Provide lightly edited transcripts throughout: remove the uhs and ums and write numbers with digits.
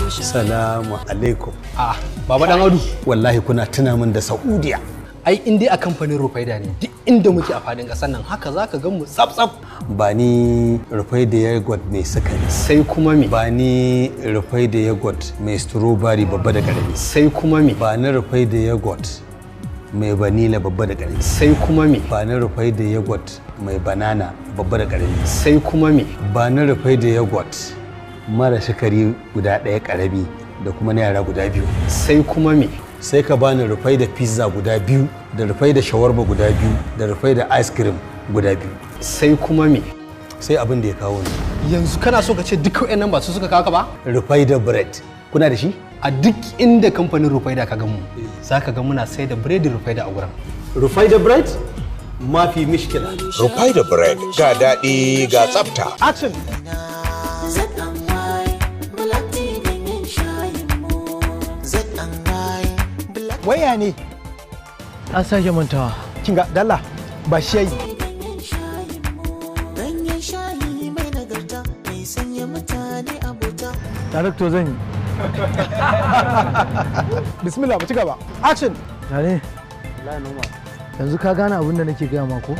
Salamu alaikum. Baba Dan Audu. Wallahi kuna tuna min da Saudiya. Ai in dai a kamfanin Rufaida ne duk inda muke a fadin ƙasar nan haka zaka ga mu tsaf. Ba ni Rufaida yogurt mai sukari. Sai kuma me? Ba ni Rufaida yogurt mai strawberry babba da ƙarami. Sai kuma me? Ba ni Rufaida yogurt mai vanilla babba da ƙarami. Sai kuma me? Ba ni Rufaida yogurt mai banana babba da ƙarami. Sai kuma me? Ba ni Rufaida yogurt mara sukari guda ɗaya ƙarami da kuma na yara guda biyu. Sai kuma me? Sai ka bani Rufaida pizza guda biyu da Rufaida shawarma guda biyu da Rufaida ice cream guda biyu. Sai kuma me? Sai abin da ya kawo ni. Yanzu kana so ka ce duk wayannan ba su suka kawo ka ba? Rufaida bread kuna da shi? A duk inda kamfanin Rufaida ka ga mu zaka ga muna sai da breadin Rufaida a gurin. Rufaida bread mafi mishkila. Rufaida bread ga daɗi ga tsafta. Action. Waya ne? An sake mantawa. Kinga dalla ba shayi. Darakto zan yi. Bismillah, mu ci gaba. Action. Yare. Yanzu ka gane abin da nake gaya ma ko?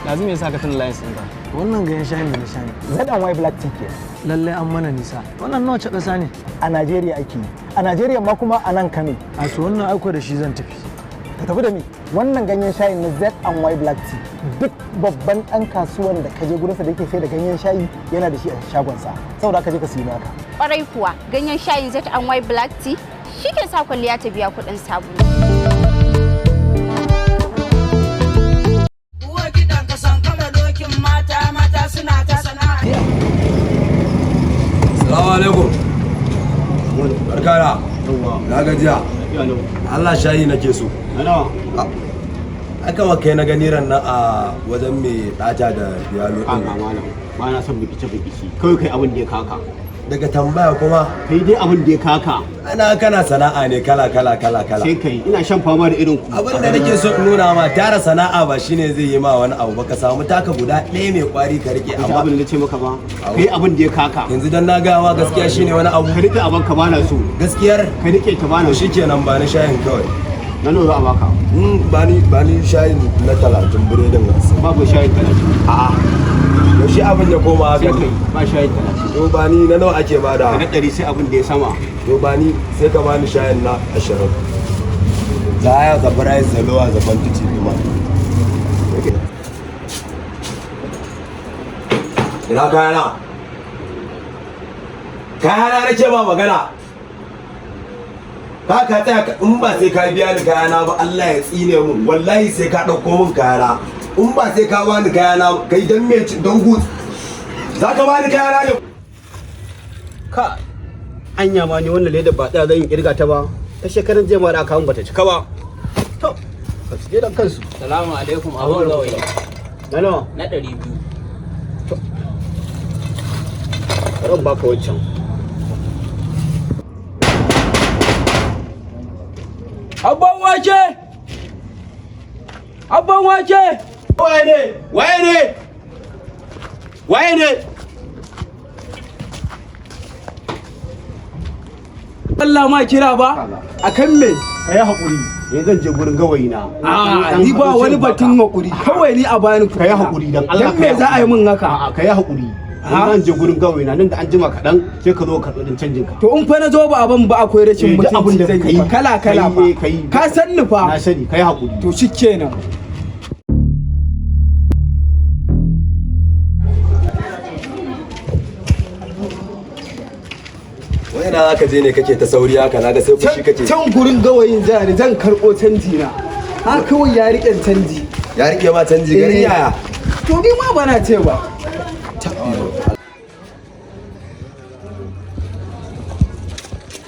Yanzu me yasa ka tuna lines ɗinka? Wannan ganyen shayi ne na shayi. Z&Y Black Tea ke. Lallai an mana nisa. Wannan nawa ce ƙasa ne? A Najeriya ake yi. A Najeriya ma kuma a nan Kano. A to wannan aiko da shi zan tafi. Ka tafi da ni. Wannan ganyen shayin na Z&Y Black Tea. Duk babban ɗan kasuwan da ka je gurinsa da yake sai da ganyen shayi yana da shi a shagonsa. Saboda ka je ka siyi naka. Ƙwarai kuwa ganyen shayin Z&Y Black Tea shi ke sa kwalliya ta biya kuɗin sabulu. Assalamu alaikum. Barkara. Na gajiya. Allah shayi nake so. Aka wa kai na gani ran nan a wajen mai ɗata da yalo ɗin. Ba na son bikice-bikici. Kawai kai abin da ya kaka. Daga tambaya kuma. Kai dai abin da ya kaka. Ana kana sana'a ne kala. Sai kai ina shan fama da irin ku. Abin da nake so in nuna ma tara sana'a ba shine zai yi ma wani abu ba ka samu taka guda ɗaya mai kwari ka rike Amma abin da ce maka ba. Kai abin da ya kaka. yanzu dan na gaya ma gaskiya shine wani abu. Ka rike abin ka bana so. Gaskiyar Ka rike ta bana so. shikenan ba ni shayin kawai. Na nawa za a baka? ba ni shayin na 30 biredin wasu. Babu shayin 30. A'a. Yaushe abin ya koma haka Sai kai ne. ba shayin 30. To ba ni na nawa ake bada. Na 100 sai abin da ya sama. To ba ni sai ka bani shayin na 20. The higher the price, the lower the quantity demand. Ina kayana? Kayana nake ba magana. Ka tsaya in ba sai ka biya ni kayana ba Allah ya tsine mun wallahi sai ka dauko mun kayana. In ba sai ka bani kayana kai dan me don gut. Za ka bani kayana ne? Ka anya ma ni wannan leda ba tsaya zan yi kirga ta ba. Ta shekaran jiya ma da aka bata cika ba. To ka je da kansu. Salamu alaikum abun gawayi. Na nawa? Na 200. Ran baka wancan. Abban wake! Abban wake! Waye ne? Waye ne? Waye ne? Allah ma kira ba? Akan me? Kai hakuri. Ne zan je gurin gawayi na. Ni ba wani batun hakuri. Kawai ni a bani Kai hakuri dan Allah. Dan me za a yi min haka? A'a kai hakuri. Zan je gurin gawayi na nan da an jima kaɗan sai ka zo ka ɗin canjin ka. To in fa na zo ba abin ba akwai rashin duk abin mutunci da zan kai yi fa. Kala fa. kai. Ka san ni fa. Na sani kai hakuri. To shikenan. Wai na zaka je ne kake ta sauri haka naga sai fushi kake. Can gurin gawayin zan karɓo canji na. Ha kawai ya riƙe canji. Ya riƙe ma canji garin yaya? To ni ma bana ce ba.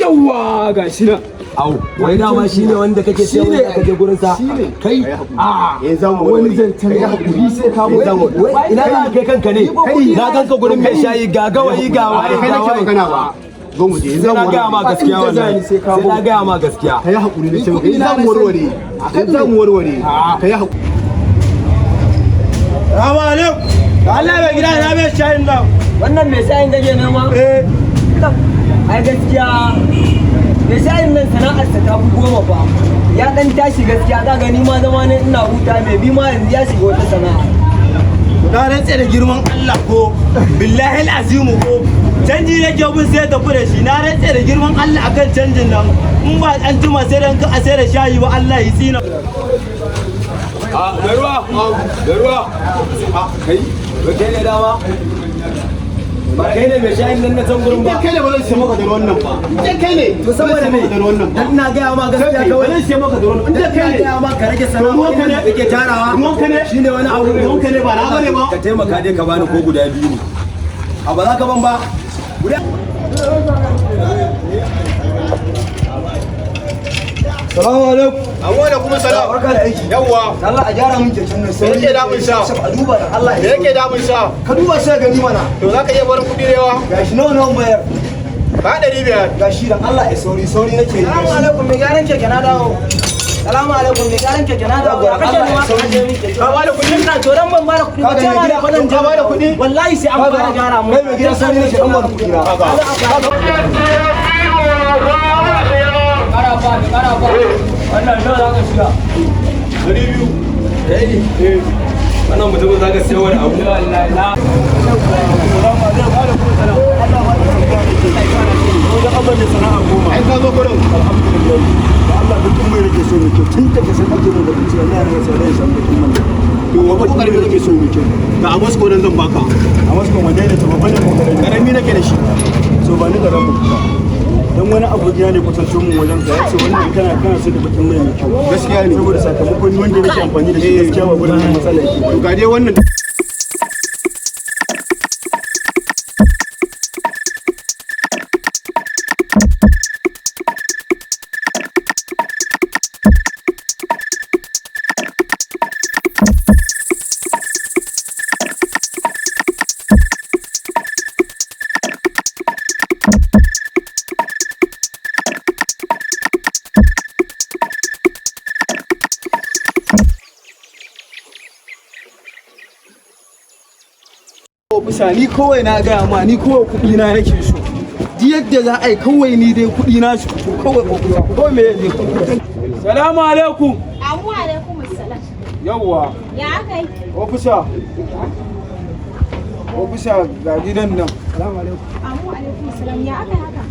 Yawwa gashi nan. Au, wai dama shine wanda kake ce wanda aka je gurin sa. Kai a wani zancen ya hakuri sai ka mu ina za ka kai kanka ne? Na ganka gurin mai shayi ga gawayi ga waye ga waye. Zo mu je Sai na gaya ma gaskiya wallahi. Sai na gaya ma gaskiya. kai hakuri ne sai kai za mu warware. Kai za mu warware. Kai hakuri. Assalamu alaikum. Allah mai gida na mai shayin nan. Wannan mai shayin gage ne ma? Ai gaskiya mai shayin nan sana'arsa ta fi 10 fa. Ya dan tashi gaskiya ka gani ma zama ne ina huta mai bi ma yanzu ya shiga wata sana'a. Na rantse da girman Allah ko billahi al'azimu ko canji nake bin sai tafi da shi na rantse da girman Allah akan canjin nan in ba an jima sai dan ka a sai da shayi ba Allah ya tsina. Da ruwa. Kai, kai ne dama? Ba kai ne mai shayin nan na can gurin ba? Kai ne ba zan sai maka da wannan ba. Kai ne. To saboda me? Dan ina gaya ma gaskiya kawai. Ba zan sai maka da wannan. Dan kai ne. Gaya ma ka rage sana'a da kake tarawa. Ruwanka ne. Shine wani abu. Ruwanka ne ba na bane ba. Ka taimaka dai ka bani ko guda 2 ne. A ba za ka ban ba? Guda. Salamu alaikum. Amma da kuma salam. Barka da aiki. Yawwa. Allah a gyara min keken nan sai. Me yake damun sa? A duba da Allah ya. Me yake damun sa? Ka duba sai gani mana. To zaka iya barin kudi da yawa? Gashi nawa bayar. Ba 500. Gashi dan Allah ya sauri nake. Salamu alaikum me gyaran keke na dawo. Salamu alaikum me gyaran keke na dawo. Ka kashe ni ma ka kashe min keke. Ka ba da kudi? Ina to dan ban ba da kudi ba ce ma da kudin Ka ba da kudi? wallahi sai an fara gyara mu. Kai me gidan sauri nake dan ba da kudi na. Kara ba. Wannan nawa za ka shiga? 200. Wannan mutum za ka siya wani abu. Wallahi na. Ai ka zo gurin. Allah mutum mai rage so mai kyau tun daga san ake da kuci Allah ya rasa rai san mutum mai To wa kokari ne kake so mu ke. Ga Amos ko dan zan baka. a wasu kuma dai da babban da kokarin Karami nake da shi. so ba ni da rabu dan wani abu ya ne kusanto mun wajen ka yace wannan kana so da bakin mai kyau Gaskiya ne. saboda sakamakon wanda nake amfani da shi gaskiya ba gurin matsala yake To ga dai wannan ofisa ni kawai na gaya ma ni kawai kuɗi na nake so di yadda za a yi kawai ni dai kuɗi na su fito kawai ofisa kawai me ne Salamu alaikum. Amu alaikum assalam. Yawwa. Ya akai? ofisa ga gidan nan salamu alaikum Amu alaikum assalam. Ya akai haka?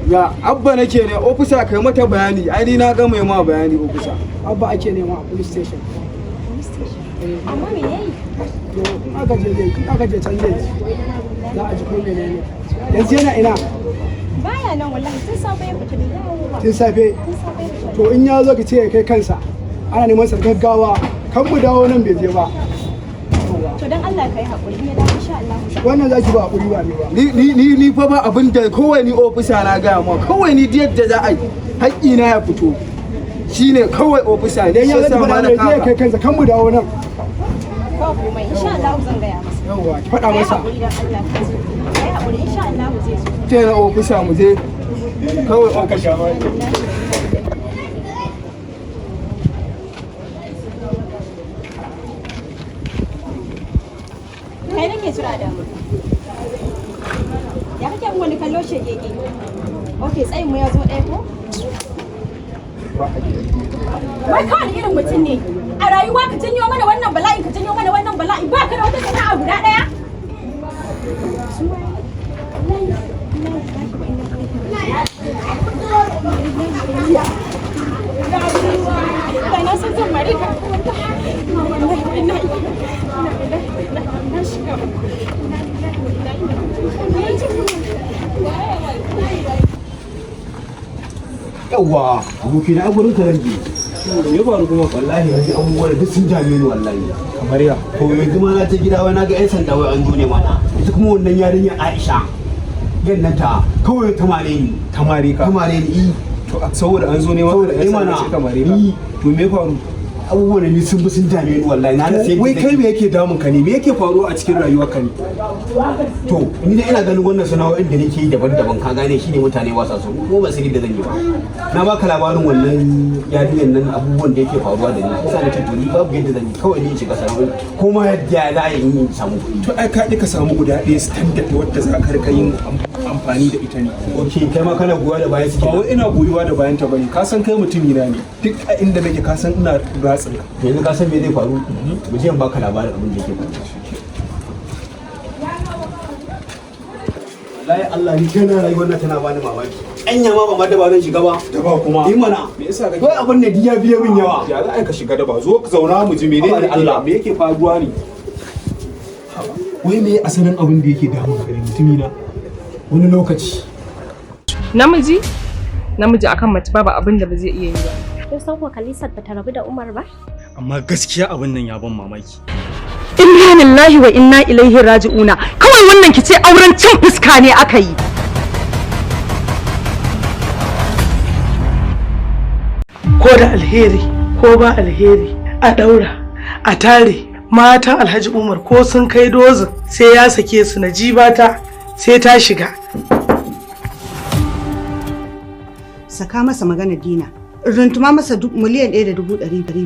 ya abba nake ne ofisa kai mata bayani ai ni na ga mai ma bayani ofisa abba ake nema a police station Amma me yayi? to aka je can zai za a ji ko menene yanzu yana ina Baya nan wallahi tun safe ya fita bai dawo ba. tun safe Tun safe ya fita. to in ya zo ka ce ya kai kansa ana neman sa gaggawa kan mu dawo nan bai je ba To dan Allah kai hakuri in ya dawo insha Allah. wannan zaki ba hakuri ba ne ba ni fa ba abin da kawai ni ofisa na gaya ma kawai ni yadda za a yi haƙƙi na ya fito shine kawai ofisa idan ya zo ba ya kai kansa kan mu dawo nan Ba komai insha Allah zan gaya masa. yawa ki faɗa Kai masa hakuri dan Allah ka zo. Kai hakuri insha Allah zai zo. ce na ofisa mu je kawai ofisa Kai nake jira da mu. Ya kake mun wani kallo shegege. Okay, tsayin mu ya zo ɗaya ko? Wai kawai irin mutum ne. A rayuwa ka janyo mana wannan bala'in ka janyo mana wannan bala'in ba ka da wata sana'a guda ɗaya? Da na san zan mare ka. Na shiga. Yawwa, aboki na gurin ka ranji. Ya faru kuma wallahi yanzu abubuwa da duk sun dame ni wallahi. kamar ya To yanzu ma na ta gida wai na ga 'yan sanda wai an zo ne mana. Ita kuma wannan yarinyar Aisha. Gannan ta kawai ta mare ni. tamari ka Ta mare ni. to saboda an zo ne Saboda ai mana. tamari ka to me faru abubuwan da ni sun bi sun dame ni wallahi na rasa wai kai me yake damun ka ne me yake faruwa a cikin rayuwar ka ne to ni dai ina ganin wannan sana'o'in da nake yi daban-daban ka gane shine mutane ba sa so ko ba su da zan yi ba na baka labarin wannan yarinyar nan abubuwan da yake faruwa da ni kusa da to ni babu yadda zan yi kawai ni shiga sana'o'i ko ma yadda za a yi samu kuɗi to ai ka samu guda ɗaya standard wadda za ka rika yin amfani da ita ne okay kai ma kana goya da bayan su ba wai ina goyuwa da bayan ta bane ka san kai mutumi na ne duk a inda nake ka san ina ratsin ka yanzu ka san me zai faru mu je in baka labarin abin da yake faruwa wallahi Allah ni kana rayuwar nan tana bani mamaki anya ma ba ma da ba zan shiga ba da ba kuma yi mana me yasa kake kai abin da diya biye min yawa ya za ka shiga da ba zo ka zauna mu ji menene Allah me yake faruwa ne wai me asalin abin da yake damun ka mutumi na wani lokaci namiji akan mace babu abin da ba zai iya yi ba. Kin san ko Khalisat bata rabu da Umar ba? amma gaskiya abin nan ya ban mamaki Inna lillahi wa inna ilaihi raji'una. Kawai wannan kice auren cin fuska ne aka yi. Ko da alheri ko ba alheri a daura a tare matan Alhaji Umar ko sun kai dozin sai ya sake su na jibata sai ta shiga. Saka masa magana Dina. Runtuma masa miliyan 1.200.